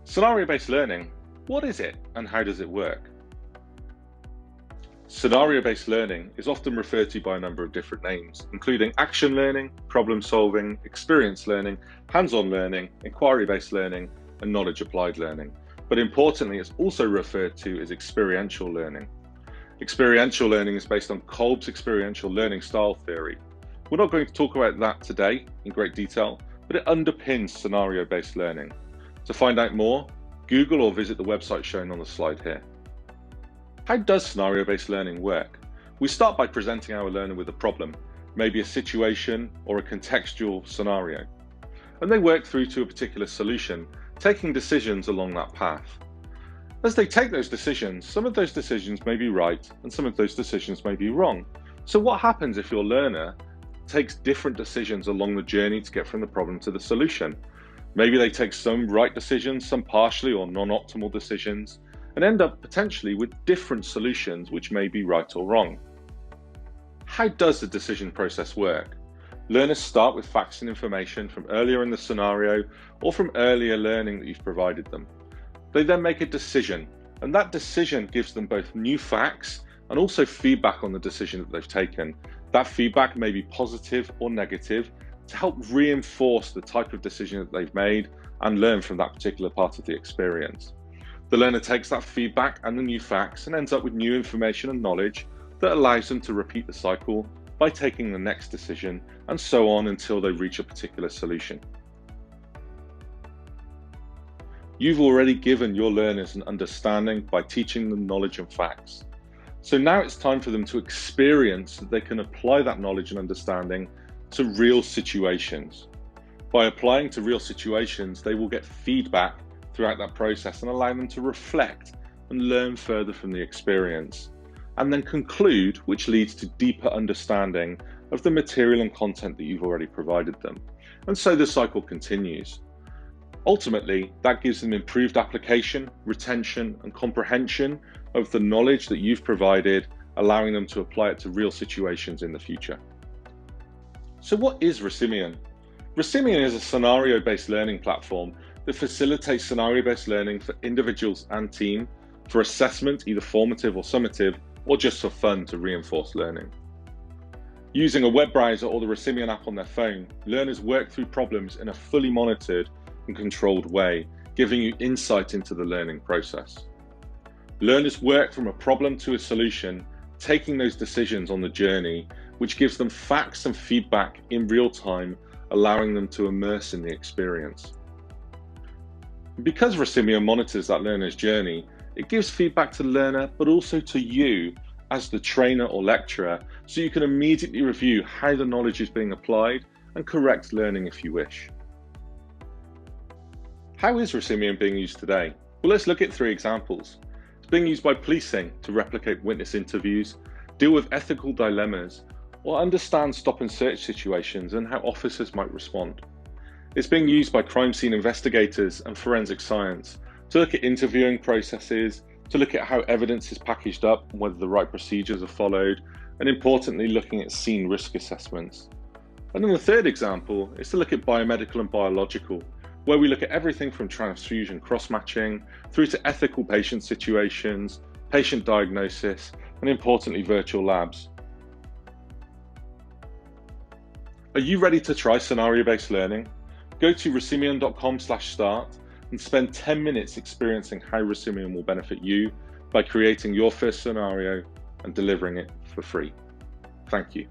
Scenario-based learning, what is it and how does it work? Scenario-based learning is often referred to by a number of different names, including action learning, problem solving, experience learning, hands-on learning, inquiry-based learning, and knowledge-applied learning. But importantly, it's also referred to as experiential learning. Experiential learning is based on Kolb's experiential learning style theory. We're not going to talk about that today in great detail, but it underpins scenario-based learning. To find out more, Google or visit the website shown on the slide here. How does scenario-based learning work? We start by presenting our learner with a problem, maybe a situation or a contextual scenario, and they work through to a particular solution, taking decisions along that path. As they take those decisions, some of those decisions may be right and some of those decisions may be wrong. So what happens if your learner takes different decisions along the journey to get from the problem to the solution? Maybe they take some right decisions, some partially or non-optimal decisions, and end up potentially with different solutions which may be right or wrong. How does the decision process work? Learners start with facts and information from earlier in the scenario or from earlier learning that you've provided them. They then make a decision, and that decision gives them both new facts and also feedback on the decision that they've taken. That feedback may be positive or negative to help reinforce the type of decision that they've made and learn from that particular part of the experience. The learner takes that feedback and the new facts and ends up with new information and knowledge that allows them to repeat the cycle by taking the next decision, and so on until they reach a particular solution. You've already given your learners an understanding by teaching them knowledge and facts. So now it's time for them to experience that they can apply that knowledge and understanding to real situations. By applying to real situations, they will get feedback throughout that process and allow them to reflect and learn further from the experience, and then conclude, which leads to deeper understanding of the material and content that you've already provided them. And so the cycle continues. Ultimately, that gives them improved application, retention, and comprehension of the knowledge that you've provided, allowing them to apply it to real situations in the future. So what is Resimion? Resimion is a scenario-based learning platform that facilitates scenario-based learning for individuals and team, for assessment, either formative or summative, or just for fun to reinforce learning. Using a web browser or the Resimion app on their phone, learners work through problems in a fully monitored and controlled way, giving you insight into the learning process. Learners work from a problem to a solution, taking those decisions on the journey, which gives them facts and feedback in real time, allowing them to immerse in the experience. Because Resimion monitors that learner's journey, it gives feedback to the learner, but also to you as the trainer or lecturer, so you can immediately review how the knowledge is being applied and correct learning if you wish. How is Resimion being used today? Well, let's look at 3 examples. It's being used by policing to replicate witness interviews, deal with ethical dilemmas, or understand stop and search situations and how officers might respond. It's being used by crime scene investigators and forensic science to look at interviewing processes, to look at how evidence is packaged up and whether the right procedures are followed, and importantly, looking at scene risk assessments. And then the 3rd example is to look at biomedical and biological, where we look at everything from transfusion cross-matching through to ethical patient situations, patient diagnosis, and importantly, virtual labs. Are you ready to try scenario-based learning? Go to resimion.com/start and spend 10 minutes experiencing how Resimion will benefit you by creating your first scenario and delivering it for free. Thank you.